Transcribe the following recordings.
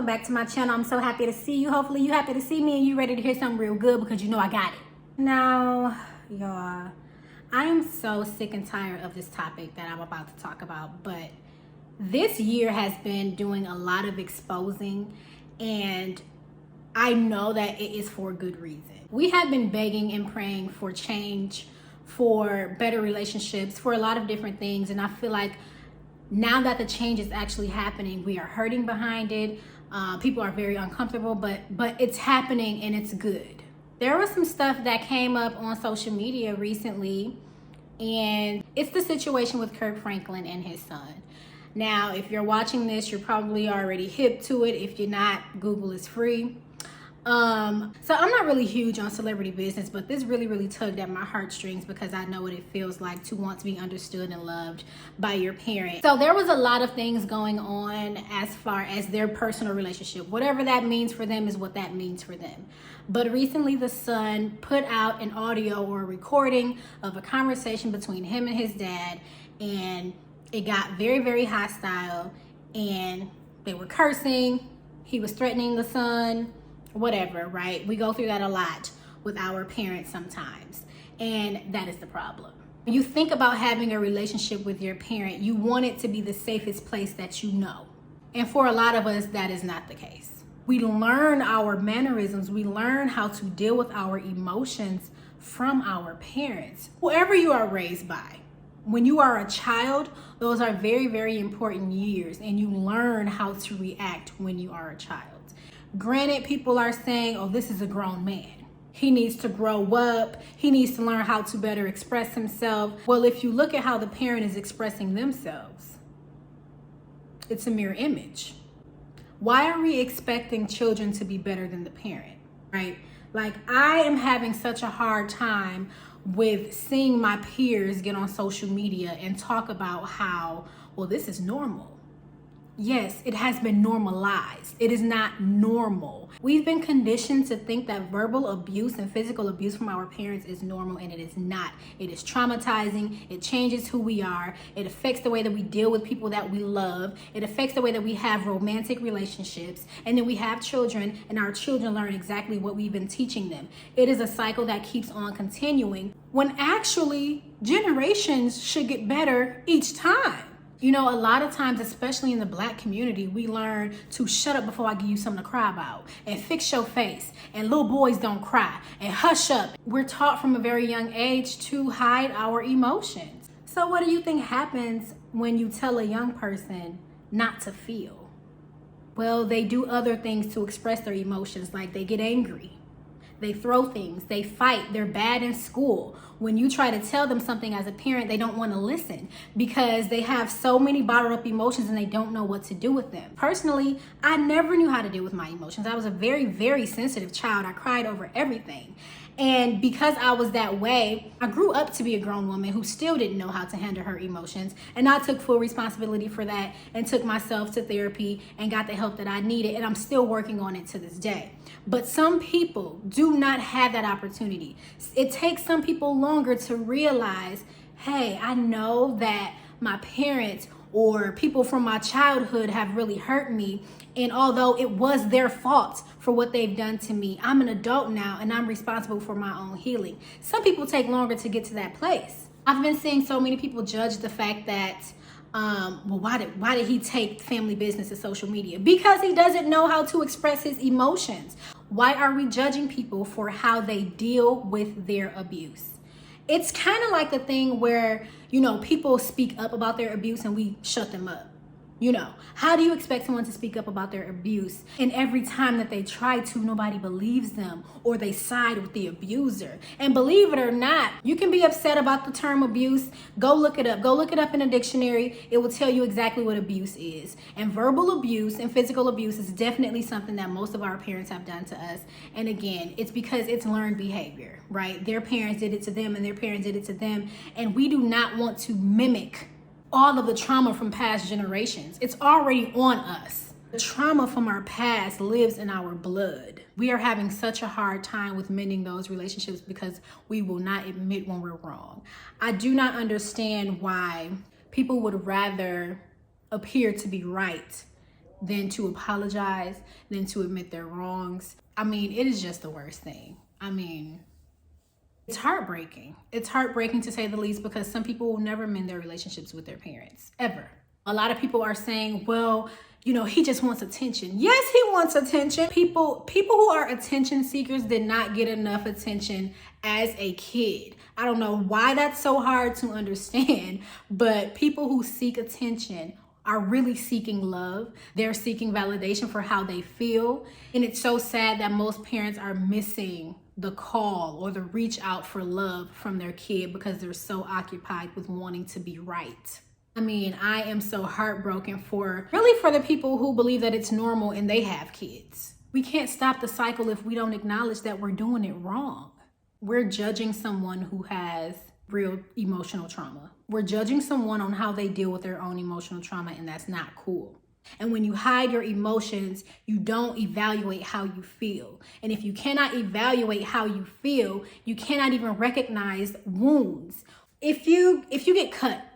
welcome back to my channel. I'm so happy to see you. Hopefully you happy to see me and you ready to hear something real good because you know I got it. Now, y'all, I am so sick and tired of this topic that I'm about to talk about, but this year has been doing a lot of exposing, and I know that it is for a good reason. We have been begging and praying for change, for better relationships, for a lot of different things, and I feel like now that the change is actually happening, we are hurting behind it. People are very uncomfortable, but it's happening and it's good. There was some stuff that came up on social media recently, and it's the situation with Kirk Franklin and his son. Now, if you're watching this, you're probably already hip to it. If you're not, Google is free. So I'm not really huge on celebrity business, but this really tugged at my heartstrings because I know what it feels like to want to be understood and loved by your parents. So there was a lot of things going on as far as their personal relationship. Whatever that means for them is what that means for them. But recently the son put out an audio or a recording of a conversation between him and his dad, and it got very hostile, and they were cursing. He was threatening the son. Whatever, right? We go through that a lot with our parents sometimes, and that is the problem. When you think about having a relationship with your parent, you want it to be the safest place that you know. And for a lot of us, that is not the case. We learn our mannerisms, we learn how to deal with our emotions from our parents, whoever you are raised by. When you are a child, those are very important years, and you learn how to react when you are a child. Granted, people are saying, oh, this is a grown man. He needs to grow up. He needs to learn how to better express himself. Well, if you look at how the parent is expressing themselves, it's a mirror image. Why are we expecting children to be better than the parent, right? Like, I am having such a hard time with seeing my peers get on social media and talk about how, well, this is normal. Yes, it has been normalized. It is not normal. We've been conditioned to think that verbal abuse and physical abuse from our parents is normal, and it is not. It is traumatizing. It changes who we are. It affects the way that we deal with people that we love. It affects the way that we have romantic relationships. And then we have children, and our children learn exactly what we've been teaching them. It is a cycle that keeps on continuing, when actually generations should get better each time. You know, a lot of times, especially in the Black community, we learn to shut up before I give you something to cry about, and fix your face, and little boys don't cry, and hush up. We're taught from a very young age to hide our emotions. So what do you think happens when you tell a young person not to feel? Well, they do other things to express their emotions, like they get angry. They throw things, they fight, they're bad in school. When you try to tell them something as a parent, they don't want to listen because they have so many bottled up emotions and they don't know what to do with them. Personally, I never knew how to deal with my emotions. I was a very sensitive child. I cried over everything. And because I was that way, I grew up to be a grown woman who still didn't know how to handle her emotions. And I took full responsibility for that and took myself to therapy and got the help that I needed. And I'm still working on it to this day. But some people do not have that opportunity. It takes some people longer to realize, hey, I know that my parents or people from my childhood have really hurt me. And although it was their fault for what they've done to me, I'm an adult now and I'm responsible for my own healing. Some people take longer to get to that place. I've been seeing so many people judge the fact that, well, why did he take family business to social media? Because he doesn't know how to express his emotions. Why are we judging people for how they deal with their abuse? It's kind of like the thing where, you know, people speak up about their abuse and we shut them up. You know, how do you expect someone to speak up about their abuse, and every time that they try to, nobody believes them or they side with the abuser? And believe it or not, you can be upset about the term abuse. Go look it up. Go look it up in a dictionary. It will tell you exactly what abuse is. And verbal abuse and physical abuse is definitely something that most of our parents have done to us. And again, it's because it's learned behavior, right? Their parents did it to them and their parents did it to them. And we do not want to mimic all of the trauma from past generations. It's already on us. The trauma from our past lives in our blood. We are having such a hard time with mending those relationships because we will not admit when we're wrong. I do not understand why people would rather appear to be right than to apologize, than to admit their wrongs. I mean, it is just the worst thing. I mean, it's heartbreaking. It's heartbreaking to say the least, because some people will never mend their relationships with their parents, ever. A lot of people are saying, well, you know, he just wants attention. Yes, he wants attention. People who are attention seekers did not get enough attention as a kid. I don't know why that's so hard to understand, but people who seek attention are really seeking love. They're seeking validation for how they feel. And it's so sad that most parents are missing the call or the reach out for love from their kid because they're so occupied with wanting to be right. I mean, I am so heartbroken for the people who believe that it's normal and they have kids. We can't stop the cycle if we don't acknowledge that we're doing it wrong. We're judging someone who has real emotional trauma. We're judging someone on how they deal with their own emotional trauma, and that's not cool. And when you hide your emotions, you don't evaluate how you feel. And if you cannot evaluate how you feel, you cannot even recognize wounds. If you get cut,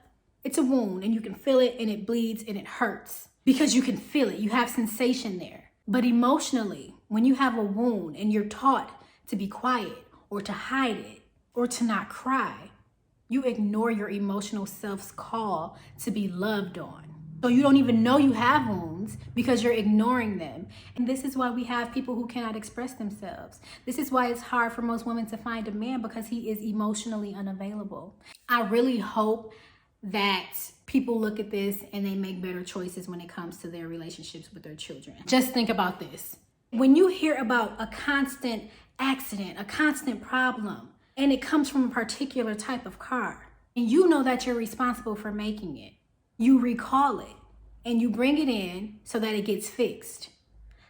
it's a wound and you can feel it and it bleeds and it hurts because you can feel it. You have sensation there. But emotionally, when you have a wound and you're taught to be quiet or to hide it or to not cry, you ignore your emotional self's call to be loved on. So you don't even know you have wounds because you're ignoring them. And this is why we have people who cannot express themselves. This is why it's hard for most women to find a man, because he is emotionally unavailable. I really hope that people look at this and they make better choices when it comes to their relationships with their children. Just think about this. When you hear about a constant accident, a constant problem, and it comes from a particular type of car, and you know that you're responsible for making it, you recall it and you bring it in so that it gets fixed,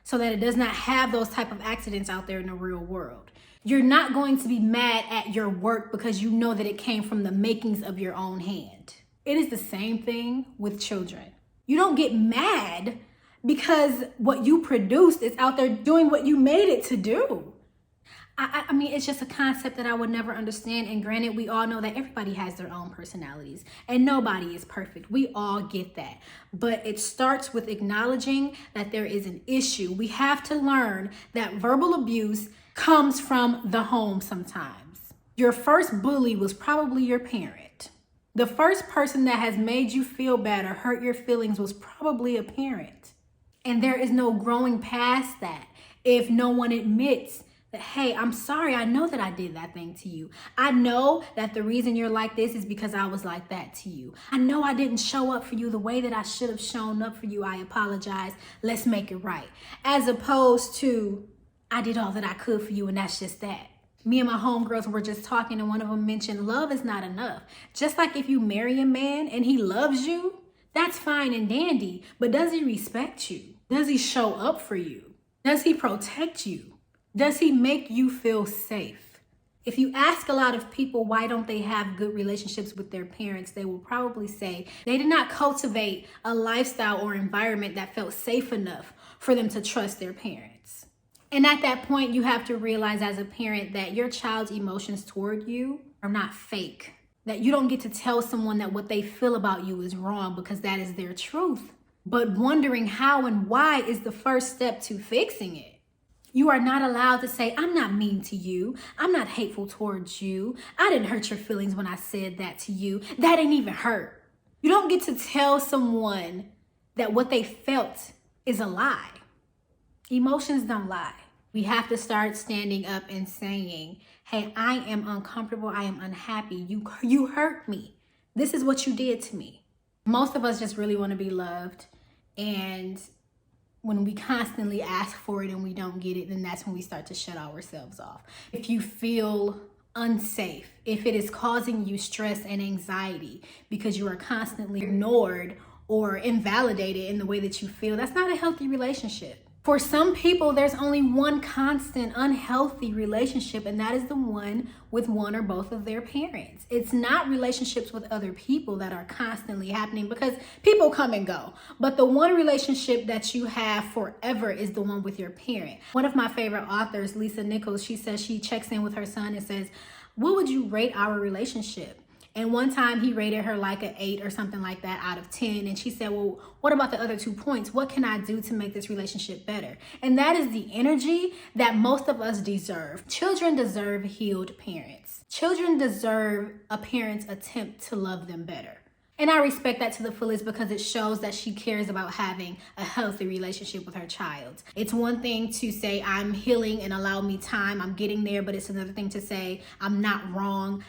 so that it does not have those type of accidents out there in the real world. You're not going to be mad at your work because you know that it came from the makings of your own hand. It is the same thing with children. You don't get mad because what you produced is out there doing what you made it to do. I mean, it's just a concept that I would never understand. And granted, we all know that everybody has their own personalities and nobody is perfect. We all get that. But it starts with acknowledging that there is an issue. We have to learn that verbal abuse comes from the home sometimes. Your first bully was probably your parent. The first person that has made you feel bad or hurt your feelings was probably a parent. And there is no growing past that if no one admits that, hey, I'm sorry, I know that I did that thing to you. I know that the reason you're like this is because I was like that to you. I know I didn't show up for you the way that I should have shown up for you. I apologize. Let's make it right. As opposed to, I did all that I could for you and that's just that. Me and my homegirls were just talking and one of them mentioned love is not enough. Just like if you marry a man and he loves you, that's fine and dandy, but does he respect you? Does he show up for you? Does he protect you? Does he make you feel safe? If you ask a lot of people why don't they have good relationships with their parents, they will probably say they did not cultivate a lifestyle or environment that felt safe enough for them to trust their parents. And at that point, you have to realize as a parent that your child's emotions toward you are not fake. That you don't get to tell someone that what they feel about you is wrong because that is their truth. But wondering how and why is the first step to fixing it. You are not allowed to say, I'm not mean to you. I'm not hateful towards you. I didn't hurt your feelings when I said that to you. That ain't even hurt. You don't get to tell someone that what they felt is a lie. Emotions don't lie. We have to start standing up and saying, hey, I am uncomfortable. I am unhappy. You hurt me. This is what you did to me. Most of us just really want to be loved. And when we constantly ask for it and we don't get it, then that's when we start to shut ourselves off. If you feel unsafe, if it is causing you stress and anxiety because you are constantly ignored or invalidated in the way that you feel, that's not a healthy relationship. For some people, there's only one constant unhealthy relationship, and that is the one with one or both of their parents. It's not relationships with other people that are constantly happening because people come and go. But the one relationship that you have forever is the one with your parent. One of my favorite authors, Lisa Nichols, she says she checks in with her son and says, what would you rate our relationship? And one time he rated her like an 8 or something like that out of 10. And she said, well, what about the other 2 points? What can I do to make this relationship better? And that is the energy that most of us deserve. Children deserve healed parents. Children deserve a parent's attempt to love them better. And I respect that to the fullest because it shows that she cares about having a healthy relationship with her child. It's one thing to say, I'm healing and allow me time, I'm getting there, but it's another thing to say, I'm not wrong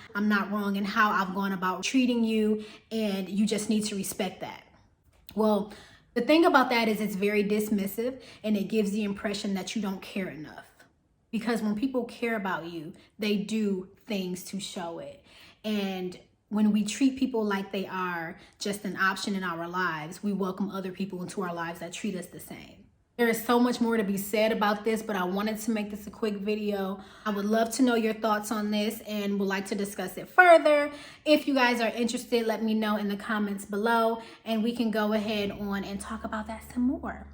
in how I've gone about treating you, and you just need to respect that. Well, the thing about that is it's very dismissive, and it gives the impression that you don't care enough. Because when people care about you, they do things to show it. And when we treat people like they are just an option in our lives, we welcome other people into our lives that treat us the same. There is so much more to be said about this, but I wanted to make this a quick video. I would love to know your thoughts on this and would like to discuss it further. If you guys are interested, let me know in the comments below and we can go ahead on and talk about that some more.